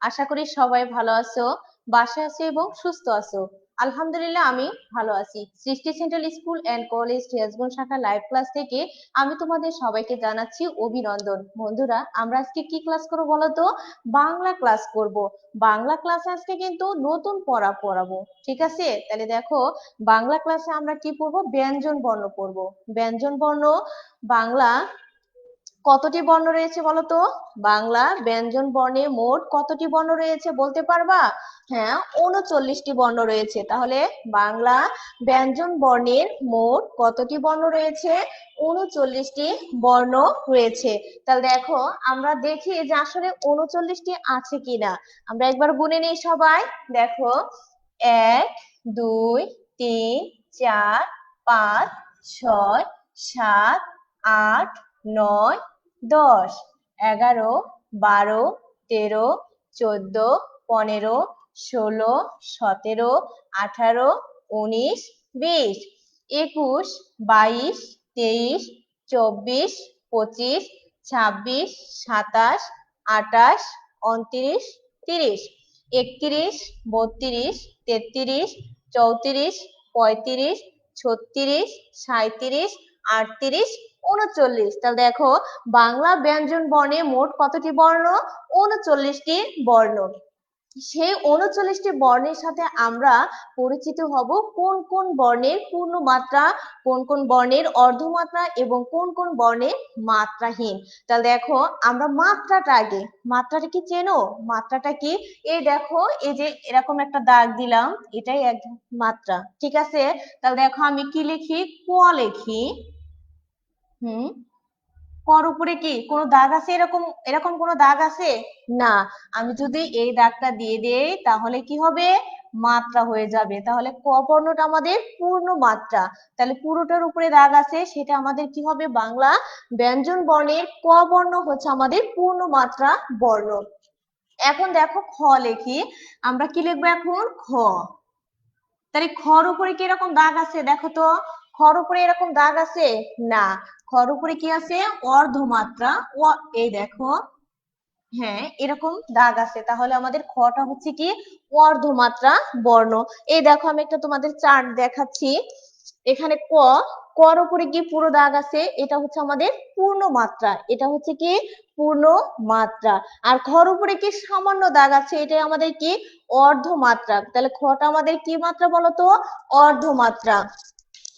আশা করি সবাই ভালো আছো, বাসায় আছো এবং সুস্থ আছো। আলহামদুলিল্লাহ আমি ভালো আছি। Srishti central school and college Tejgaon শাখা লাইভ ক্লাস থেকে আমি তোমাদের সবাইকে জানাচ্ছি অভিনন্দন। বন্ধুরা, আমরা আজকে কি ক্লাস করবো বলো তো? বাংলা ক্লাস করব। বাংলা ক্লাস আজকে কিন্তু নতুন পড়া পড়াবো, ঠিক আছে? তাহলে দেখো, বাংলা ক্লাসে আমরা কি পড়বো? ব্যঞ্জন বর্ণ পড়বো। ব্যঞ্জন বর্ণ বাংলা কতটি বর্ণ রয়েছে বলো তো? বাংলা ব্যঞ্জন বর্ণে মোট কতটি বর্ণ রয়েছে বলতে পারবা? হ্যাঁ, 39টি বর্ণ রয়েছে। তাহলে বাংলা ব্যঞ্জন বর্ণের মোট কতটি বর্ণ রয়েছে? 39টি বর্ণ রয়েছে। তাহলে দেখো, আমরা দেখি যে আসলে 39টি আছে কিনা। আমরা একবার গুনে নিই সবাই। দেখো, 1 2 3 4 5 6 7 8 9 10 11 12 13 14 15 16 17 18 19 20 21 22 23 24 25 26 27 28 29 30 31 32 33 34 35 36 37 38 39। তাহলে দেখো, বাংলা ব্যঞ্জন বর্ণে মোট কতটি বর্ণ? 39টি বর্ণ। সেই 39টি বর্ণের সাথে আমরা পরিচিত হব কোন কোন বর্ণের পূর্ণ মাত্রা, কোন কোন বর্ণের অর্ধমাত্রা এবং কোন কোন বর্ণের মাত্রাহীন। তাহলে দেখো, আমরা মাত্রাটা আগে, মাত্রাটা কি চেনো? মাত্রাটা কি? এই দেখো, এই যে এরকম একটা দাগ দিলাম, এটাই এক মাত্রা, ঠিক আছে? তাহলে দেখো, আমি কি লিখি? ক লিখি। কর উপরে কি কোনো দাগ আছে? এরকম এরকম কোনো দাগ আছে? না। আমি যদি এই দাগটা দিয়ে দেই তাহলে কি হবে? মাত্রা হয়ে যাবে। তাহলে ক বর্ণটা আমাদের পূর্ণ মাত্রা। তাহলে পুরোটার উপরে দাগ আছে, সেটা আমাদের কি হবে? বাংলা ব্যঞ্জন বর্ণের ক বর্ণ হচ্ছে আমাদের পূর্ণ মাত্রা বর্ণ। এখন দেখো, খ লিখি। আমরা কি লিখবো এখন? খ। তাহলে খর উপরে কি এরকম দাগ আছে? দেখো তো, খর উপরে এরকম দাগ আছে? না। খর উপরে কি আছে? অর্ধমাত্রা। এই দেখো, হ্যাঁ, এরকম দাগ আছে। তাহলে আমাদের খটা হচ্ছে কি? অর্ধমাত্রা বর্ণ। এই দেখো, আমি একটা তোমাদের চার্ট দেখাচ্ছি। এখানে কর উপরে কি পুরো দাগ আছে? এটা হচ্ছে আমাদের পূর্ণ মাত্রা। এটা হচ্ছে কি? পূর্ণ মাত্রা। আর খর উপরে কি সামান্য দাগ আছে? এটা আমাদের কি? অর্ধমাত্রা। তাহলে খটা আমাদের কি মাত্রা বলতো? অর্ধমাত্রা।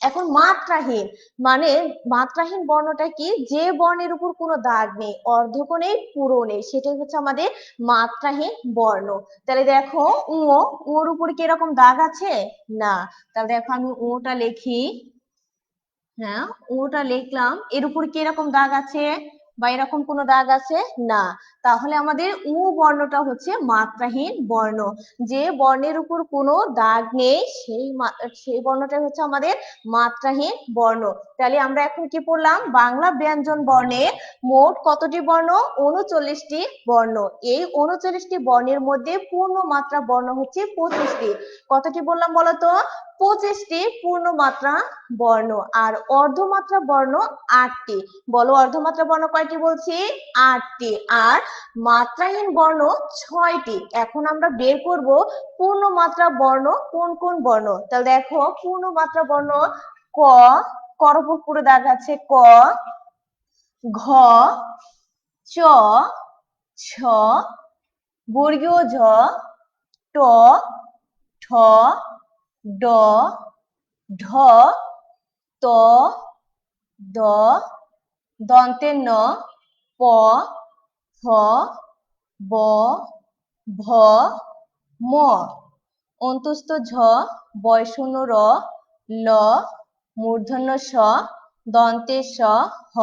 এখন মাত্রাহীন মানে, মাত্রাহীন বর্ণটা কি? যে বর্ণের উপর কোনো দাগ নেই, অর্ধক নেই, পুরো নেই, সেটাই হচ্ছে আমাদের মাত্রাহীন বর্ণ। তাহলে দেখো, ওর উপর কি এরকম দাগ আছে? না। তাহলে দেখো, আমি ওটা লিখি। হ্যাঁ, ওটা লিখলাম। এর উপর কি এরকম দাগ আছে বা এরকম কোনো দাগ আছে? না। তাহলে আমাদের উ বর্ণটা হচ্ছে মাত্রাহীন বর্ণ। যে বর্ণের উপর কোনো দাগ নেই সেই বর্ণটাই হচ্ছে আমাদের মাত্রাহীন বর্ণ। তাহলে আমরা এখন কি পড়লাম? বাংলা ব্যঞ্জন বর্ণের মোট কতটি বর্ণ? 39টি বর্ণ। এই 39টি বর্ণের মধ্যে পূর্ণ মাত্রা বর্ণ হচ্ছে 25টি। কতটি বললাম বলতো? 25টি পূর্ণ মাত্রা বর্ণ। আর অর্ধমাত্রা বর্ণ 8টি। বলো, অর্ধমাত্রা বর্ণ কয়টি বলছি? 8টি। আর মাত্রাহীন বর্ণ 6টি। এখন আমরা বের করব পূর্ণ মাত্রা বর্ণ কোন কোন বর্ণ। তাহলে দেখো, পূর্ণ মাত্রা বর্ণ ক, কর উপর পুরো দাগ আছে। ক, ঘ, চ, ছ, বর্গীয় ঝ, ট, ঠ, ড, ঢ, ত, দ, দন্তের ন, প, ফ, ব, ভ, ম, অন্তস্থ ঝ, বয়শূন্য র, ল, মূর্ধন্য স, দন্তের স, হ,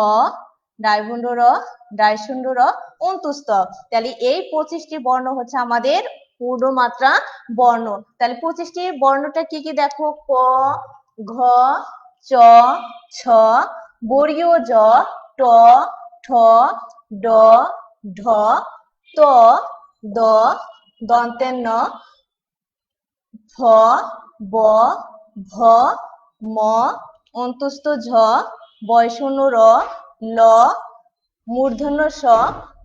ডায়বুন্ড র, ডায়শূন্য র, অন্তস্থ। তাহলে এই 25টি বর্ণ হচ্ছে আমাদের পূর্ণমাত্রা বর্ণ। তাহলে 25টি বর্ণটা কি কি দেখো? ক, ঘ, চ, ছ, বর্গীয় জ, ট, ঠ, ড, ঢ, ত, দ, দন্তের ন, ফ, ব, ভ, ম, অন্তস্থ ঝ, বয়শূন্য র, ল, মূর্ধন্য স,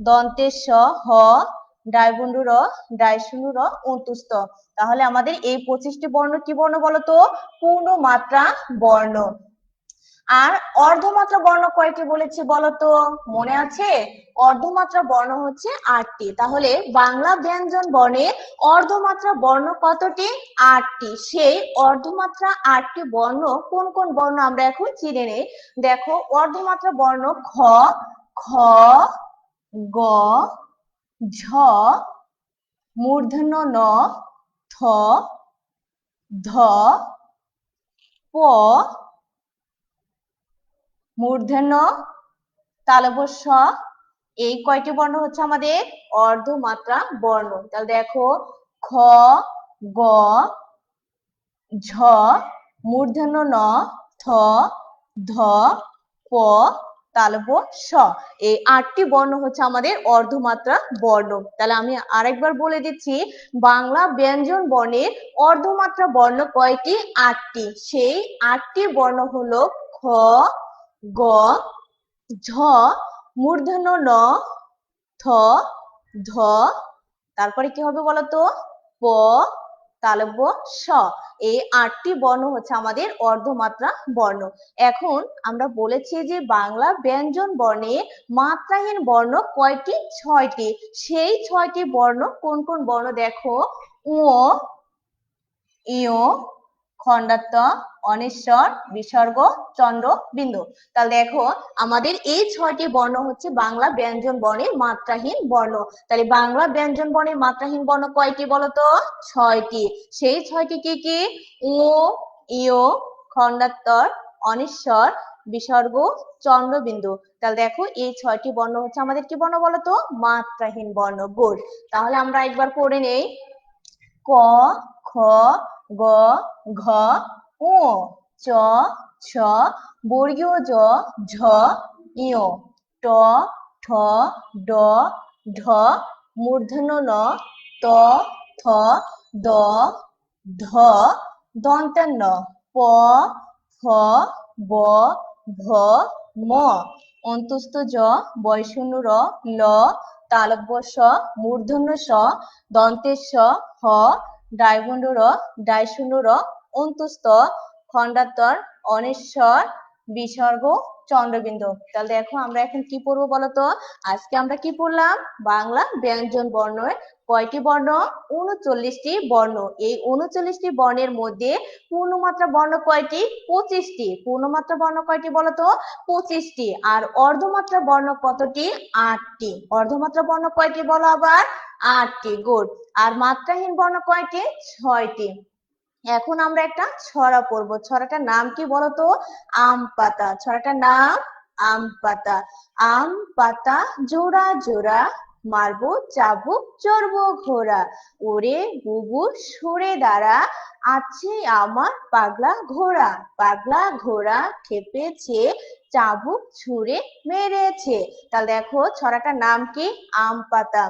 দন্তের স, হ, ডাইবন্ধু র, ডাইশূন্য র, অন্তুস্থ। তাহলে আমাদের এই 25টি বর্ণ কি বর্ণ বলতো? পূর্ণমাত্রা বর্ণ। আর অর্ধমাত্রা বর্ণ কয়টি বলেছি বলতো? মনে আছে? অর্ধমাত্রা বর্ণ হচ্ছে 8টি। তাহলে বাংলা ব্যঞ্জন বর্ণে অর্ধমাত্রা বর্ণ কতটি? 8টি। সেই অর্ধমাত্রা 8টি বর্ণ কোন কোন বর্ণ আমরা এখন চিনে নেই। দেখো, অর্ধমাত্রা বর্ণ খ, খ, গ, ঝ, মূর্ধন্য ন, থ, ধ, প, মূর্ধন্য তালব্য স। এই কয়টি বর্ণ হচ্ছে আমাদের অর্ধমাত্রা বর্ণ। তাহলে দেখো, খ, গ, ঝ, মূর্ধন্য ন, থ, ধ, প, তালব্য স। এই 8টি বর্ণ হচ্ছে আমাদের অর্ধমাত্রা বর্ণ। তাহলে আমি আরেকবার বলে দিচ্ছি, বাংলা ব্যঞ্জন বর্ণের অর্ধমাত্রা বর্ণ কয়টি? 8টি। সেই 8টি বর্ণ হলো খ, গ, ঝ, মূর্ধন্য ন, থ, ধ, তারপরে কি হবে বলতো? প, তালব্য স। এই 8টি বর্ণ হচ্ছে আমাদের অর্ধমাত্রা বর্ণ। এখন আমরা বলেছি যে বাংলা ব্যঞ্জন বর্ণে মাত্রাহীন বর্ণ কয়টি? 6টি। সেই 6টি বর্ণ কোন কোন বর্ণ? দেখো, উ, ইয়, খণ্ডাত্ব, অনিশ্বর, বিসর্গ, চন্দ্র, বিন্দু। তাহলে দেখো, আমাদের এই 6টি বর্ণ হচ্ছে বাংলা ব্যঞ্জন বর্ণের মাত্রাহীন বর্ণ। তাহলে বাংলা ব্যঞ্জন বর্ণের মাত্রাহীন বর্ণ কয়টি বলতো? 6টি। সেই 6টি কি কি? উ, ইয়, খণ্ডাত্তর, অনিশ্বর, বিসর্গ, চন্দ্রবিন্দু। তাহলে দেখো, এই 6টি বর্ণ হচ্ছে আমাদের কি বর্ণ বলতো? মাত্রাহীন বর্ণ। গুড। তাহলে আমরা একবার পড়ে নেই। ক, খ, গ, ঘ, ঙ, চ, ছ, বর্গীয় জ, ঝ, ইয়, ট, ঠ, ড, ঢ, মূর্ধন্য ন, ত, থ, দ, ধ, দন্ত্য ন, প, ফ, ব, ভ, ম, অন্তুস্থ জ, বয়শূন্য র, ল, তালব্য স, মূর্ধন্য স, দন্তের স, হ, ডাইবন্ধ র, ডাইশূন্য র, অন্তুস্থ, খণ্ডাত্তর, অনিশ্বর, বিসর্গ, চন্দ্রবিন্দু। তাহলে দেখো, আমরা এখন কি পড়বো বলতো? আজকে আমরা কি পড়লাম? বাংলা ব্যঞ্জন বর্ণের কয়টি বর্ণ? 39টি বর্ণ। এই 39টি বর্ণের মধ্যে পূর্ণমাত্রা বর্ণ কয়টি? 25টি। পূর্ণমাত্রা বর্ণ কয়টি বলতো? 25টি। আর অর্ধমাত্রা বর্ণ কতটি? 8টি। অর্ধমাত্রা বর্ণ কয়টি বলো আবার? 8টি। গুড। আর মাত্রাহীন বর্ণ কয়টি? 6টি। এখন আমরা একটা ছড়া পড়বো। ছড়াটার নাম কি বলতো? আম পাতা। ছড়াটার নাম আম পাতা। আম পাতা জোড়া জোড়া, মারবো চাবুক চড়বো ঘোড়া, ওরে বুবু সরে দাঁড়া, আছে আমার পাগলা ঘোড়া, পাগলা ঘোড়া খেপেছে, চাবুক ছুঁড়ে মেরেছে। তাহলে দেখো, ছড়াটার নাম কি? আম পাতা।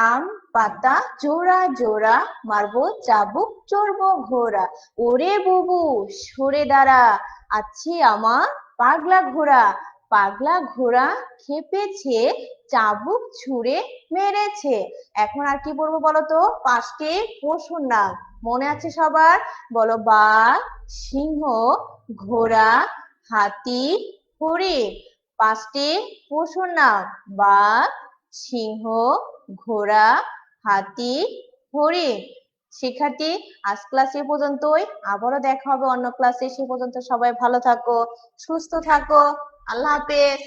আম পাতা জোড়া জোড়া, মারবো চাবুক চড়বো ঘোড়া, ওরে বুবু সরে দাঁড়া, আছে আমার পাগলা ঘোড়া, পাগলা ঘোড়া খেপেছে, চাবুক ছুঁড়ে মেরেছে। এখন আর কি বলবো বলতো? 5টি পশুর নাম মনে আছে সবার? বলো, বাঘ, সিংহ, ঘোড়া, হাতি, হরিণ। 5টি পশুর নাম: বাঘ, সিংহ, ঘোড়া, হাতি, হরিণ। শিক্ষার্থী, আজ ক্লাস এ পর্যন্তই। আবারও দেখা হবে অন্য ক্লাসে। সে পর্যন্ত সবাই ভালো থাকো, সুস্থ থাকো। আল্লাহ হাফেজ।